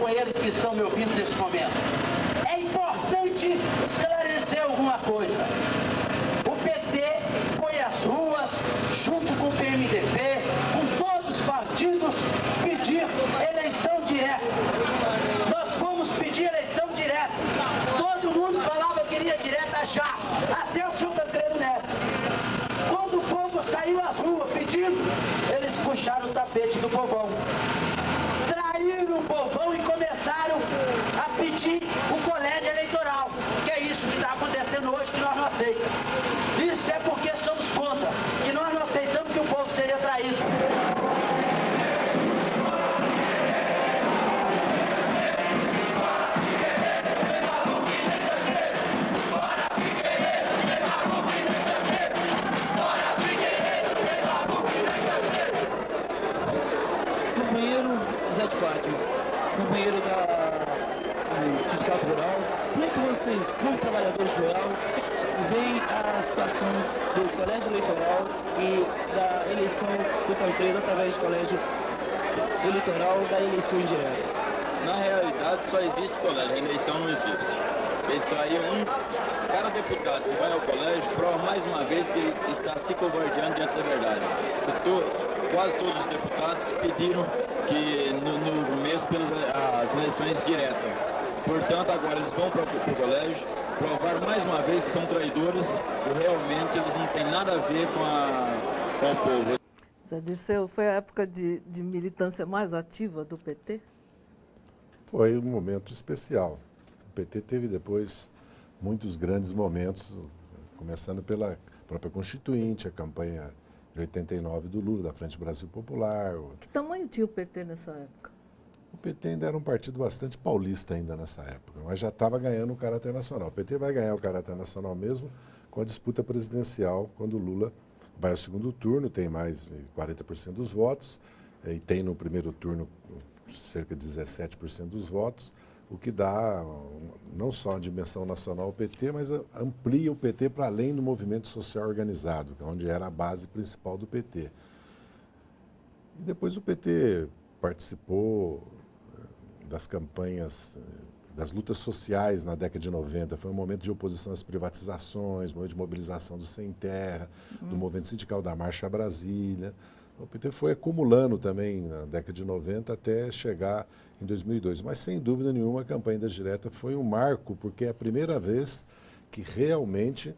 companheiros que estão me ouvindo nesse momento. É importante esclarecer alguma coisa. O PT foi às ruas, junto com o PMDB, com todos os partidos, pedir eleição direta. Nós fomos pedir eleição direta. Todo mundo falava que queria direta já, até o senhor Tancredo Neves. Quando o povo saiu às ruas pedindo, eles puxaram o tapete do povão. Traíram o povão e começaram a pedir o colégio eleitoral, que é isso que está acontecendo hoje, que nós não aceitamos. Isso é porque somos contra, que nós não aceitamos que o povo seria traído. Companheiro do Sindicato Rural, como é que vocês, como trabalhadores rurais, veem a situação do colégio eleitoral e da eleição do Tancredo através do colégio eleitoral da eleição indireta? Na realidade, só existe colégio, a eleição não existe. Isso aí, cada deputado que vai ao colégio prova mais uma vez que ele está se covardeando diante da verdade. Quase todos os deputados pediram que no mês pelas as eleições diretas. Portanto, agora eles vão para o colégio provar mais uma vez que são traidores e realmente eles não têm nada a ver com o povo. Zé Dirceu, foi a época de militância mais ativa do PT? Foi um momento especial. O PT teve depois muitos grandes momentos, começando pela própria Constituinte, a campanha de 89 do Lula, da Frente Brasil Popular. Que tamanho tinha o PT nessa época? O PT ainda era um partido bastante paulista ainda nessa época, mas já estava ganhando o caráter nacional. O PT vai ganhar o caráter nacional mesmo com a disputa presidencial, quando o Lula vai ao segundo turno, tem mais de 40% dos votos, e tem no primeiro turno cerca de 17% dos votos, o que dá não só a dimensão nacional ao PT, mas amplia o PT para além do movimento social organizado, onde era a base principal do PT. E depois o PT participou das campanhas, das lutas sociais na década de 90. Foi um momento de oposição às privatizações, momento de mobilização do Sem Terra, do movimento sindical da Marcha a Brasília. O PT foi acumulando também na década de 90 até chegar em 2002. Mas, sem dúvida nenhuma, a campanha da direta foi um marco, porque é a primeira vez que realmente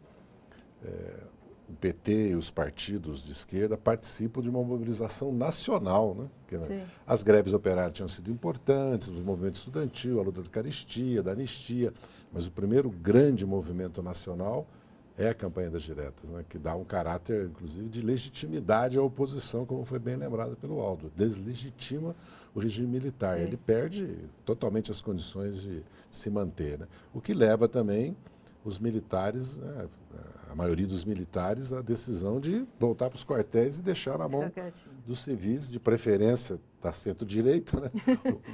o PT e os partidos de esquerda participam de uma mobilização nacional, né? Porque, as greves operárias tinham sido importantes, os movimentos estudantil, a luta da caristia, da anistia, mas o primeiro grande movimento nacional é a campanha das diretas, né? Que dá um caráter, inclusive, de legitimidade à oposição, como foi bem lembrado pelo Aldo. Deslegitima o regime militar. Ele perde totalmente as condições de se manter, né? O que leva também os militares, né, a maioria dos militares, a decisão de voltar para os quartéis e deixar na mão dos civis, de preferência da centro-direita, né,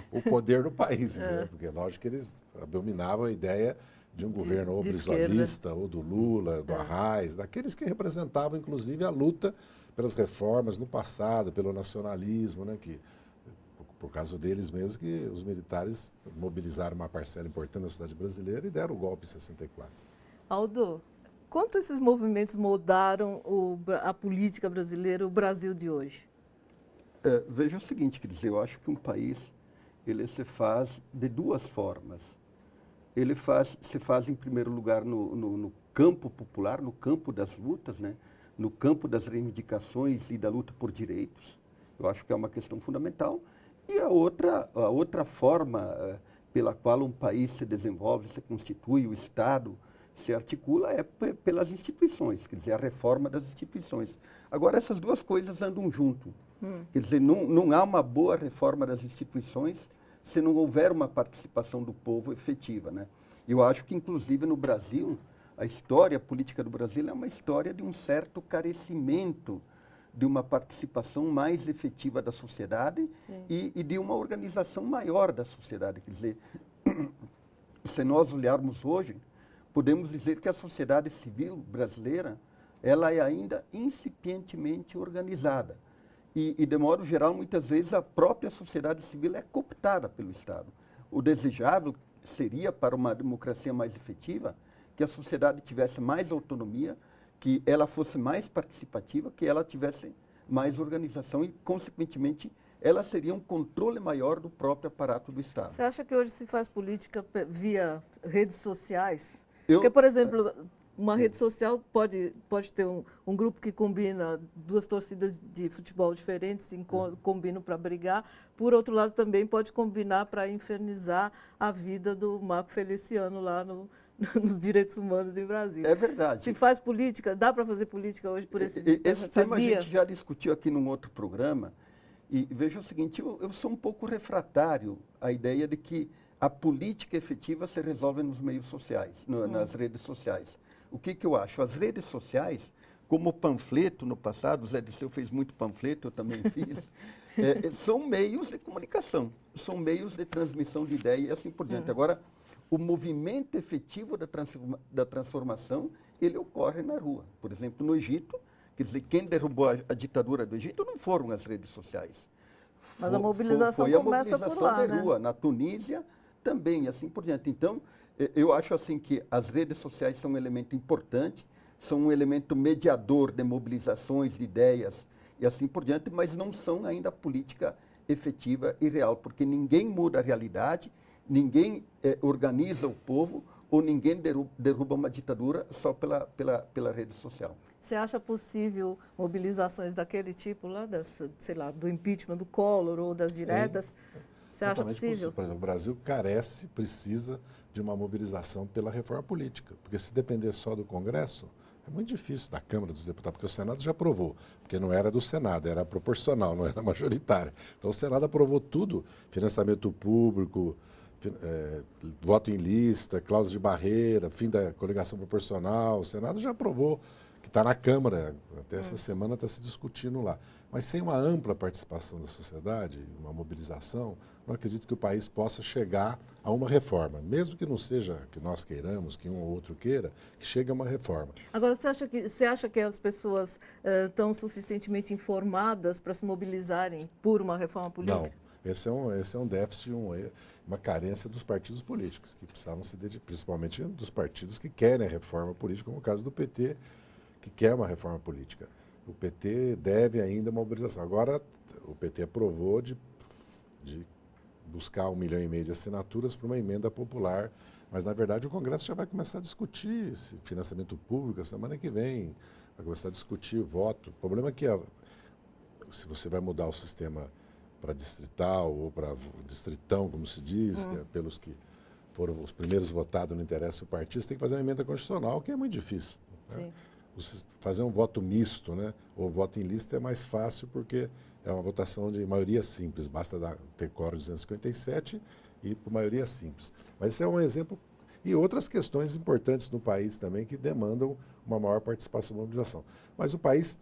o poder do país. Né? Porque, lógico, que eles abominavam a ideia de um governo ou brisolista, ou do Lula, do Arraes, daqueles que representavam, inclusive, a luta pelas reformas no passado, pelo nacionalismo, né, que, por causa deles mesmos, que os militares mobilizaram uma parcela importante da sociedade brasileira e deram o golpe em 64. Aldo, quanto esses movimentos moldaram a política brasileira, o Brasil de hoje? Veja o seguinte, quer dizer, eu acho que um país ele se faz de duas formas. Ele se faz, em primeiro lugar, no campo popular, no campo das lutas, né? No campo das reivindicações e da luta por direitos. Eu acho que é uma questão fundamental. E a outra forma pela qual um país se desenvolve, se constitui, o Estado se articula, é pelas instituições, quer dizer, a reforma das instituições. Agora, essas duas coisas andam junto. Quer dizer, não há uma boa reforma das instituições se não houver uma participação do povo efetiva, né? Eu acho que, inclusive, no Brasil, a história política do Brasil é uma história de um certo carecimento de uma participação mais efetiva da sociedade e de uma organização maior da sociedade. Quer dizer, se nós olharmos hoje, podemos dizer que a sociedade civil brasileira ela é ainda incipientemente organizada. E, de modo geral, muitas vezes, a própria sociedade civil é cooptada pelo Estado. O desejável seria, para uma democracia mais efetiva, que a sociedade tivesse mais autonomia, que ela fosse mais participativa, que ela tivesse mais organização e, consequentemente, ela seria um controle maior do próprio aparato do Estado. Você acha que hoje se faz política via redes sociais? Eu- Porque, por exemplo, uma rede social pode ter um grupo que combina duas torcidas de futebol diferentes, combinam para brigar. Por outro lado, também pode combinar para infernizar a vida do Marco Feliciano lá nos direitos humanos em Brasília. É verdade. Se faz política, dá para fazer política hoje por Esse essa tema via? a gente já discutiu aqui num outro programa. E veja o seguinte, eu sou um pouco refratário à ideia de que a política efetiva se resolve nos meios sociais, nas redes sociais. O que eu acho? As redes sociais, como panfleto no passado, o Zé Dirceu fez muito panfleto, eu também fiz, são meios de comunicação, são meios de transmissão de ideia e assim por diante. Agora, o movimento efetivo da transformação, ele ocorre na rua. Por exemplo, no Egito, quer dizer, quem derrubou a ditadura do Egito não foram as redes sociais. Mas a mobilização foi a começa mobilização por lá, de né? rua. Na Tunísia também, e assim por diante. Então, eu acho assim que as redes sociais são um elemento importante, são um elemento mediador de mobilizações, de ideias e assim por diante, mas não são ainda política efetiva e real, porque ninguém muda a realidade, ninguém organiza o povo ou ninguém derruba uma ditadura só pela rede social. Você acha possível mobilizações daquele tipo lá, sei lá, do impeachment do Collor ou das diretas? Você acha Totalmente possível? Por exemplo, o Brasil precisa de uma mobilização pela reforma política, porque se depender só do Congresso, é muito difícil, da Câmara dos Deputados, porque o Senado já aprovou, porque não era do Senado, era proporcional, não era majoritária. Então o Senado aprovou tudo, financiamento público, voto em lista, cláusula de barreira, fim da coligação proporcional, o Senado já aprovou, que está na Câmara, até essa semana está se discutindo lá. Mas sem uma ampla participação da sociedade, uma mobilização, não acredito que o país possa chegar a uma reforma, mesmo que não seja que nós queiramos, que um ou outro queira, que chegue a uma reforma. Agora, você acha que as pessoas estão suficientemente informadas para se mobilizarem por uma reforma política? Não, esse é um déficit, uma carência dos partidos políticos, que precisavam se dedicar, principalmente dos partidos que querem a reforma política, como o caso do PT, que quer uma reforma política. O PT deve ainda uma mobilização. Agora, o PT aprovou de buscar 1,5 milhão de assinaturas para uma emenda popular, mas, na verdade, o Congresso já vai começar a discutir esse financiamento público a semana que vem, vai começar a discutir o voto. O problema é que, se você vai mudar o sistema para distrital ou para distritão, como se diz, que é pelos que foram os primeiros votados, não interessa o partido, você tem que fazer uma emenda constitucional, que é muito difícil. Né? Fazer um voto misto, né? Ou voto em lista é mais fácil porque é uma votação de maioria simples, basta ter quórum 257 e por maioria simples. Mas esse é um exemplo e outras questões importantes no país também que demandam uma maior participação e mobilização. Mas o país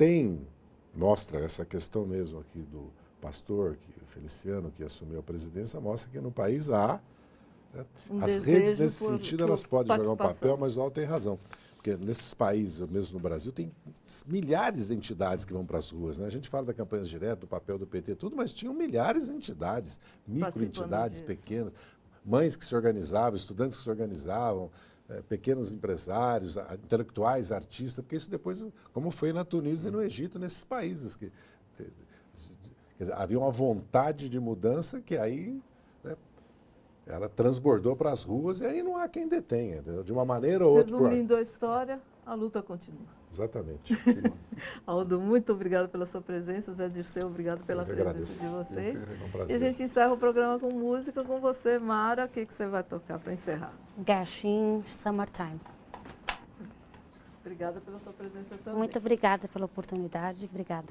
mostra essa questão mesmo aqui do pastor, Feliciano, que assumiu a presidência, mostra que no país há, né, as redes nesse sentido elas podem jogar um papel, mas o Alto tem razão. Porque nesses países, mesmo no Brasil, tem milhares de entidades que vão para as ruas. Né? A gente fala da campanha direta, do papel do PT, tudo, mas tinham milhares de entidades, microentidades pequenas, mães que se organizavam, estudantes que se organizavam, pequenos empresários, intelectuais, artistas, porque isso depois, como foi na Tunísia e no Egito, nesses países, quer dizer, havia uma vontade de mudança que aí, né, ela transbordou para as ruas e aí não há quem detenha, entendeu? De uma maneira ou outra. Resumindo a história, a luta continua. Exatamente. Aldo, muito obrigado pela sua presença. Zé Dirceu, obrigado pela presença de vocês. É um E prazer. a gente encerra o programa com música com você, Mara. O que você vai tocar para encerrar? Gershwin, Summertime. Obrigada pela sua presença também. Muito obrigada pela oportunidade. Obrigada.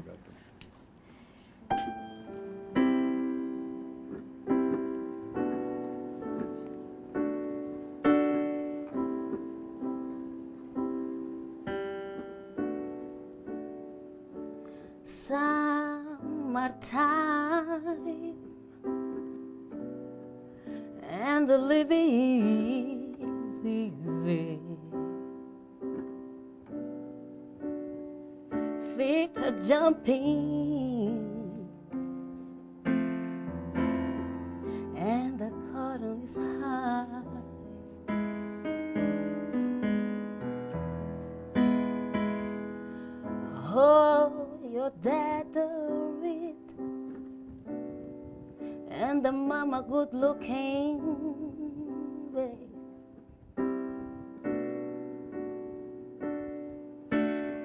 Summertime and the living is easy. Feet are jumping and the cotton is and the mama good looking, babe.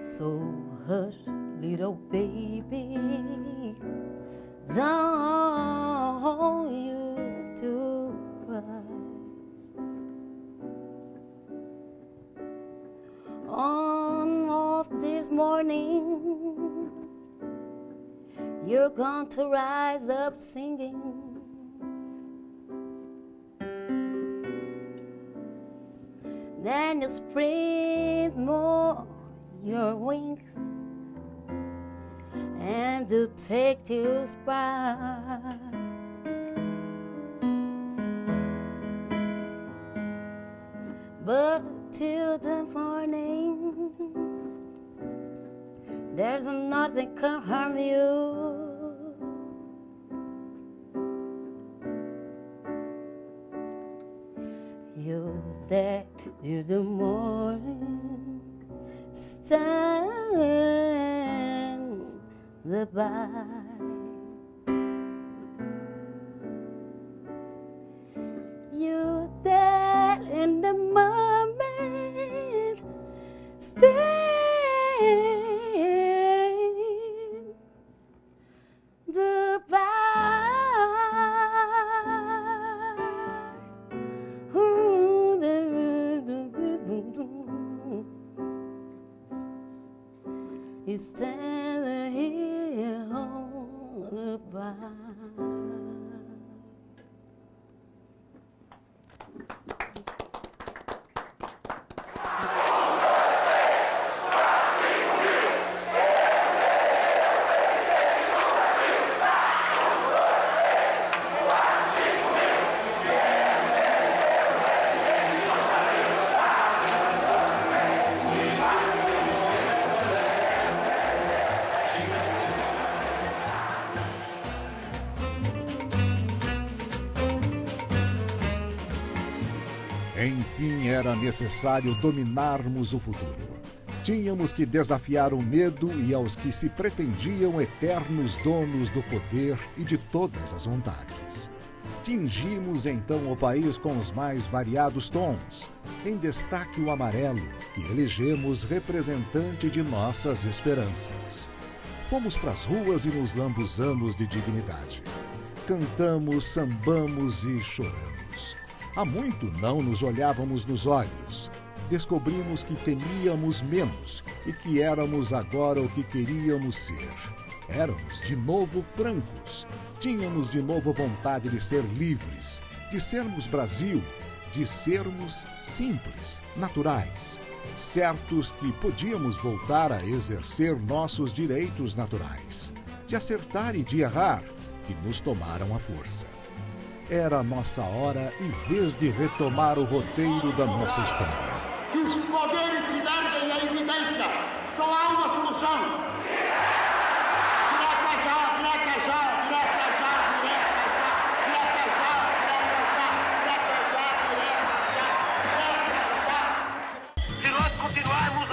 So hush, little baby, don't you to cry. On off this morning, you're going to rise up singing. Then you spread more your wings and to take to spy. But till the morning, there's nothing can harm you. You're dead in the morning, stand by. You're dead in the moment, stand by. He's standing here on the bar. Enfim, era necessário dominarmos o futuro. Tínhamos que desafiar o medo e aos que se pretendiam eternos donos do poder e de todas as vontades. Tingimos então o país com os mais variados tons, em destaque o amarelo, que elegemos representante de nossas esperanças. Fomos pras ruas e nos lambuzamos de dignidade. Cantamos, sambamos e choramos. Há muito não nos olhávamos nos olhos. Descobrimos que temíamos menos e que éramos agora o que queríamos ser. Éramos de novo francos. Tínhamos de novo vontade de ser livres, de sermos Brasil, de sermos simples, naturais, certos que podíamos voltar a exercer nossos direitos naturais, de acertar e de errar, que nos tomaram a força. Era a nossa hora e vez de retomar o roteiro da nossa história. Que os poderes se erguem à evidência. Só há uma solução. Direta já, direta já, direta já, direta já, direta já, direta já, direta já, direta já, direta já. Se nós continuarmos